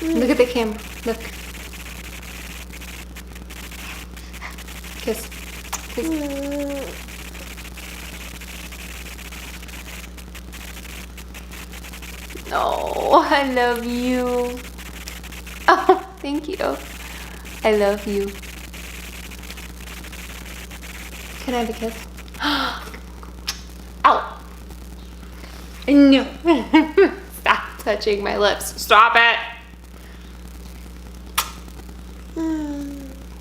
Look at the camera. Look. Kiss. Kiss. Oh, I love you. Oh, thank you. I love you. Can I have a kiss? Ow. No. Stop touching my lips. Stop it.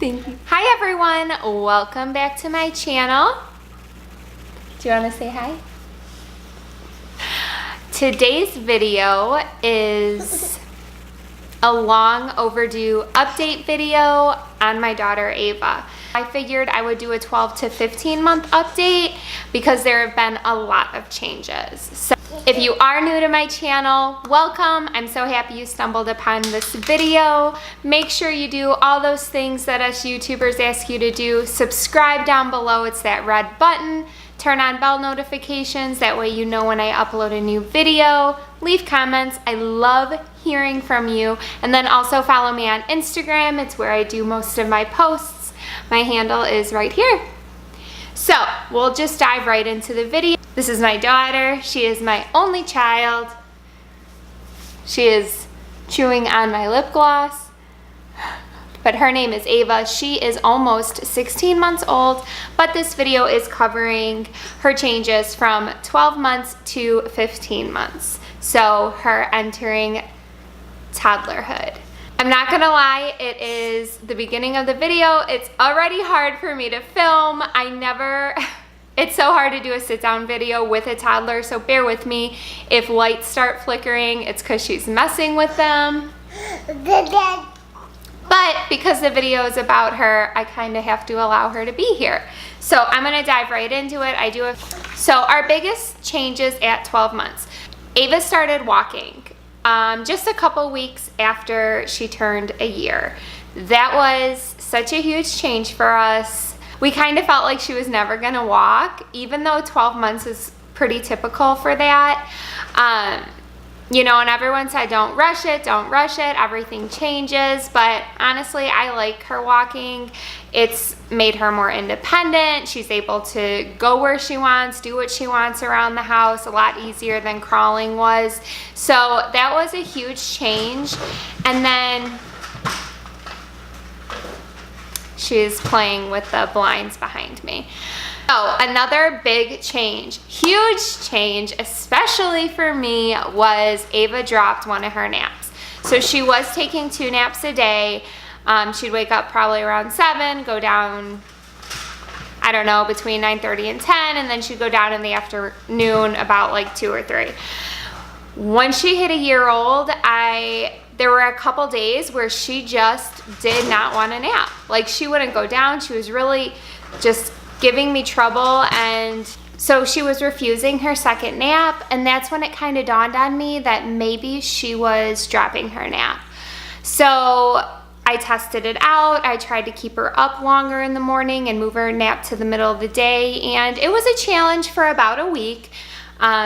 Thank you. Hi everyone. Welcome back to my channel. Do you want to say hi? Today's video is a long overdue update video on my daughter Ava. I figured I would do a 12 to 15 month update because there have been a lot of changes. So if you are new to my channel, welcome. I'm so happy you stumbled upon this video. Make sure you do all those things that us YouTubers ask you to do. Subscribe down below, it's that red button. Turn on bell notifications, that way you know when I upload a new video. Leave comments, I love hearing from you. And then also follow me on Instagram, it's where I do most of my posts. My handle is right here. So we'll just dive right into the video. This is my daughter, she is my only child. She is chewing on my lip gloss. But her name is Ava. She is almost 16 months old, but this video is covering her changes from 12 months to 15 months. So her entering toddlerhood. I'm not gonna lie, it is the beginning of the video. It's already hard for me to film. It's so hard to do a sit down video with a toddler, so bear with me. If lights start flickering, it's because she's messing with them. But because the video is about her, I kind of have to allow her to be here. So I'm gonna dive right into it. So our biggest changes at 12 months. Ava started walking just a couple weeks after she turned a year. That was such a huge change for us. We kind of felt like she was never gonna walk, even though 12 months is pretty typical for that. You know, and everyone said, don't rush it, everything changes. But honestly, I like her walking. It's made her more independent. She's able to go where she wants, do what she wants around the house, a lot easier than crawling was. So that was a huge change. And then she's playing with the blinds behind me. So another big change, huge change, especially for me, was Ava dropped one of her naps. So she was taking 2 naps a day. She'd wake up probably around 7, go down, I don't know, between 9:30 and 10, and then she'd go down in the afternoon about like 2 or 3. When she hit a year old, there were a couple days where she just did not want to nap. Like, she wouldn't go down. She was really just giving me trouble, and so she was refusing her second nap, and that's when it kind of dawned on me that maybe she was dropping her nap. So I tested it out. I tried to keep her up longer in the morning and move her nap to the middle of the day, and it was a challenge for about a week.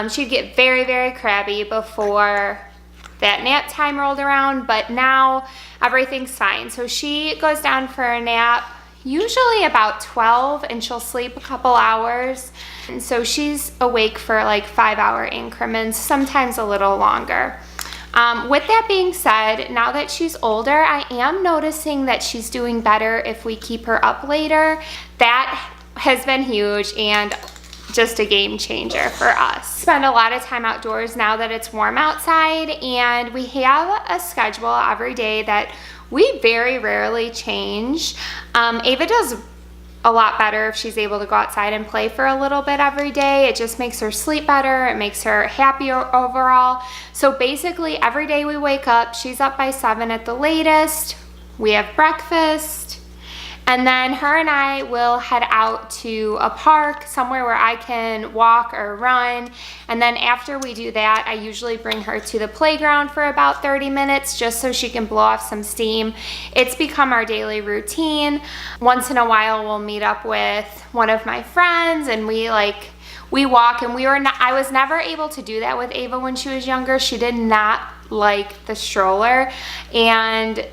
She'd get very, very crabby before that nap time rolled around, but now everything's fine. So she goes down for a nap usually about 12, and she'll sleep a couple hours. And so she's awake for like 5-hour increments, sometimes a little longer. With that being said, now that she's older, I am noticing that she's doing better if we keep her up later. That has been huge and just a game changer for us. Spend a lot of time outdoors now that it's warm outside, and we have a schedule every day that we very rarely change. Ava does a lot better if she's able to go outside and play for a little bit every day. It just makes her sleep better. It makes her happier overall. So basically every day we wake up, she's up by 7 at the latest. We have breakfast, and then her and I will head out to a park, somewhere where I can walk or run. And then after we do that, I usually bring her to the playground for about 30 minutes just so she can blow off some steam. It's become our daily routine. Once in a while, we'll meet up with one of my friends and we walk, and I was never able to do that with Ava when she was younger. She did not like the stroller, and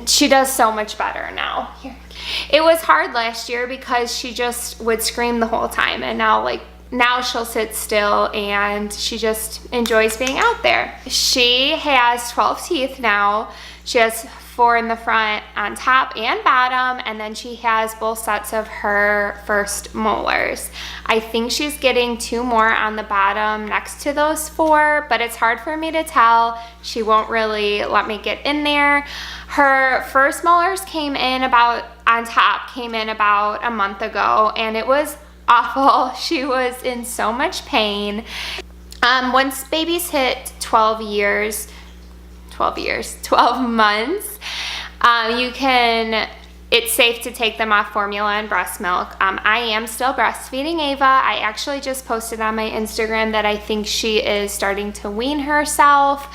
she does so much better now. Here. It was hard last year because she just would scream the whole time, and now she'll sit still and she just enjoys being out there. She has 12 teeth now. She has 4 in the front on top and bottom, and then she has both sets of her first molars. I think she's getting 2 more on the bottom next to those 4, but it's hard for me to tell. She won't really let me get in there. Her first molars came in about a month ago, and it was awful. She was in so much pain. Once babies hit 12 months, it's safe to take them off formula and breast milk. I am still breastfeeding Ava. I actually just posted on my Instagram that I think she is starting to wean herself.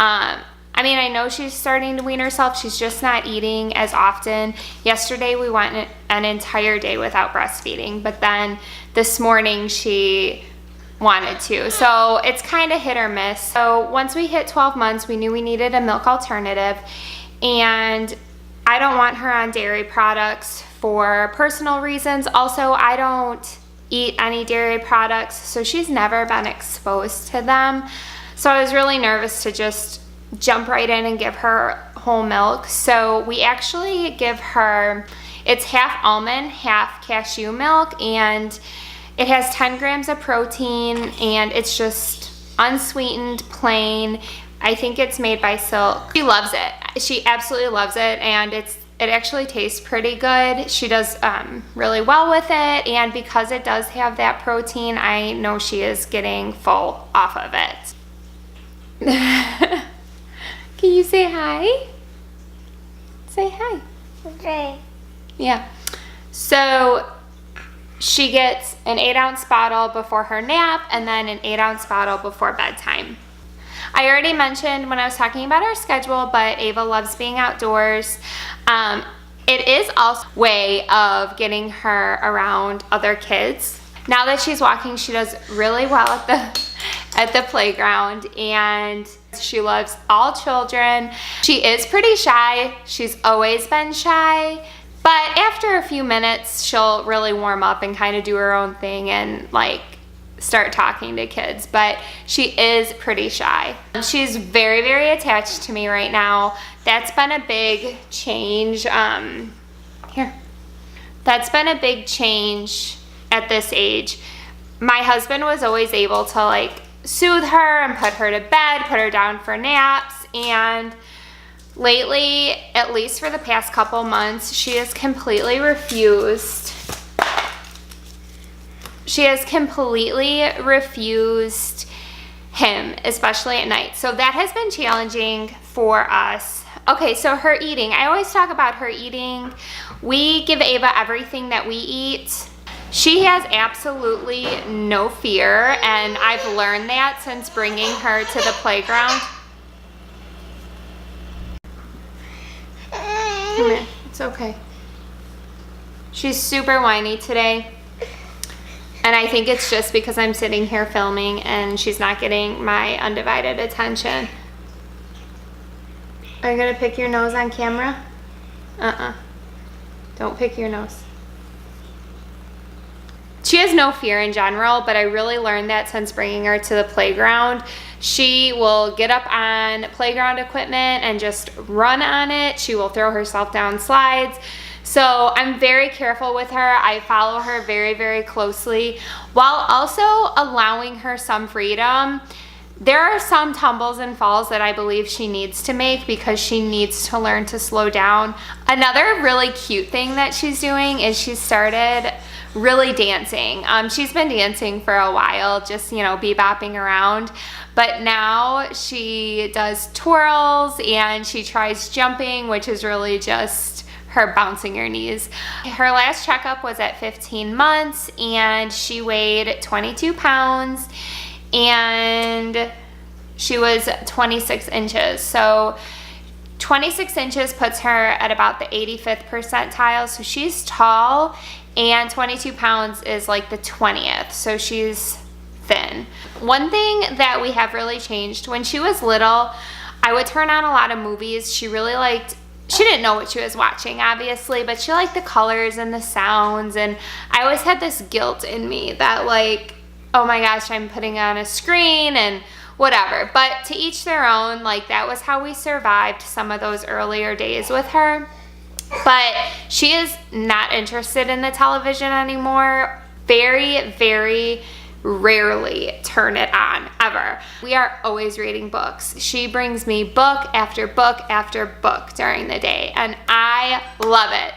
I know she's starting to wean herself. She's just not eating as often. Yesterday we went an entire day without breastfeeding, but then this morning she wanted to. So it's kind of hit or miss. So once we hit 12 months, we knew we needed a milk alternative, and I don't want her on dairy products for personal reasons. Also, I don't eat any dairy products, so she's never been exposed to them. So I was really nervous to just jump right in and give her whole milk. So we actually give her, it's half almond, half cashew milk, and it has 10 grams of protein, and it's just unsweetened, plain. I think it's made by Silk. She loves it. She absolutely loves it, and it actually tastes pretty good. She does really well with it, and because it does have that protein, I know she is getting full off of it. Can you say hi? Say hi. Okay. Yeah. So she gets an 8-ounce bottle before her nap, and then an 8-ounce bottle before bedtime. I already mentioned when I was talking about our schedule, but Ava loves being outdoors. It is also a way of getting her around other kids. Now that she's walking, she does really well at the playground, and she loves all children. She is pretty shy. She's always been shy, but after a few minutes, she'll really warm up and kind of do her own thing and start talking to kids, but she is pretty shy. She's very, very attached to me right now. That's been a big change. That's been a big change at this age. My husband was always able to soothe her and put her to bed, put her down for naps, and lately, at least for the past couple months, she has completely refused him, especially at night. So that has been challenging for us. Okay, so her eating. I always talk about her eating. We give Ava everything that we eat. She has absolutely no fear, and I've learned that since bringing her to the playground. Come here, it's okay. She's super whiny today, and I think it's just because I'm sitting here filming and she's not getting my undivided attention. Are you gonna pick your nose on camera? Don't pick your nose. She has no fear in general, but I really learned that since bringing her to the playground. She will get up on playground equipment and just run on it. She will throw herself down slides. So I'm very careful with her. I follow her very, very closely while also allowing her some freedom. There are some tumbles and falls that I believe she needs to make because she needs to learn to slow down. Another really cute thing that she's doing is she started really dancing. She's been dancing for a while, just, bebopping around, but now she does twirls and she tries jumping, which is really just her bouncing her knees. Her last checkup was at 15 months and she weighed 22 pounds and she was 26 inches. So 26 inches puts her at about the 85th percentile. So she's tall, and 22 pounds is like the 20th. So she's thin. One thing that we have really changed, when she was little, I would turn on a lot of movies. She didn't know what she was watching, obviously, but she liked the colors and the sounds, and I always had this guilt in me that like, oh my gosh, I'm putting on a screen and whatever. But to each their own, like that was how we survived some of those earlier days with her. But she is not interested in the television anymore. Very, very rarely turn it on, ever. We are always reading books. She brings me book after book after book during the day, and I love it.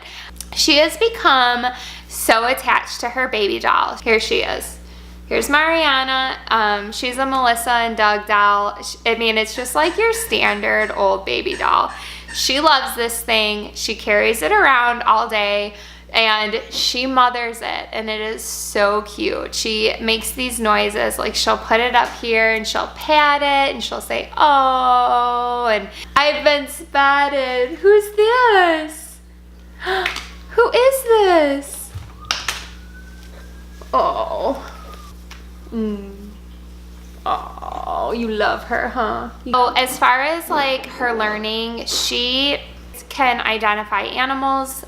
She has become so attached to her baby doll. Here she is. Here's Mariana. She's a Melissa and Doug doll. I mean, it's just like your standard old baby doll. She loves this thing. She carries it around all day, and she mothers it, and it is so cute. She makes these noises, like she'll put it up here and she'll pat it and she'll say, oh, and I've been spotted. Who's this? Who is this? Oh. Oh, you love her, huh? So as far as like her learning, she can identify animals.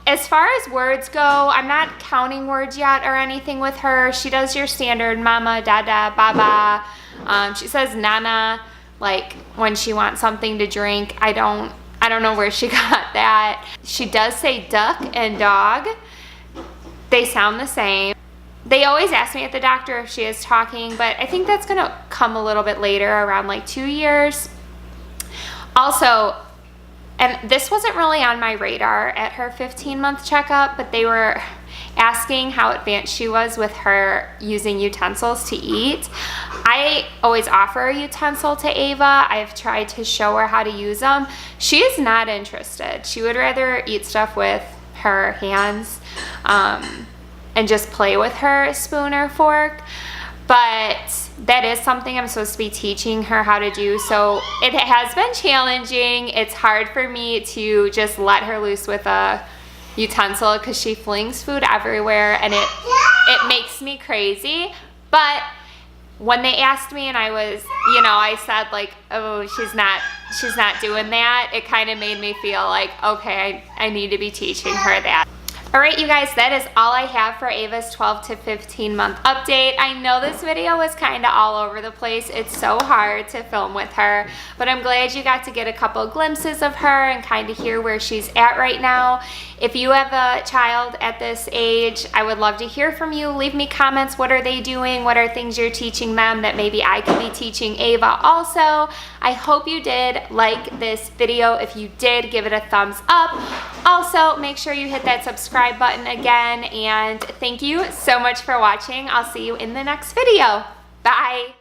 As far as words go, I'm not counting words yet or anything with her. She does your standard mama, dada, baba. She says nana, like when she wants something to drink. I don't know where she got that. She does say duck and dog. They sound the same. They always ask me at the doctor if she is talking, but I think that's gonna come a little bit later, around like 2 years. Also, and this wasn't really on my radar at her 15-month checkup, but they were asking how advanced she was with her using utensils to eat. I always offer a utensil to Ava. I've tried to show her how to use them. She is not interested. She would rather eat stuff with her hands and just play with her spoon or fork. But that is something I'm supposed to be teaching her how to do. So it has been challenging. It's hard for me to just let her loose with a utensil because she flings food everywhere and it makes me crazy. But when they asked me and I was, I said like, oh, she's not doing that, it kind of made me feel like, okay, I need to be teaching her that. All right, you guys, that is all I have for Ava's 12 to 15 month update. I know this video was kind of all over the place. It's so hard to film with her, but I'm glad you got to get a couple glimpses of her and kind of hear where she's at right now. If you have a child at this age, I would love to hear from you. Leave me comments. What are they doing? What are things you're teaching them that maybe I could be teaching Ava also? I hope you did like this video. If you did, give it a thumbs up. Also, make sure you hit that subscribe button again, and thank you so much for watching. I'll see you in the next video. Bye.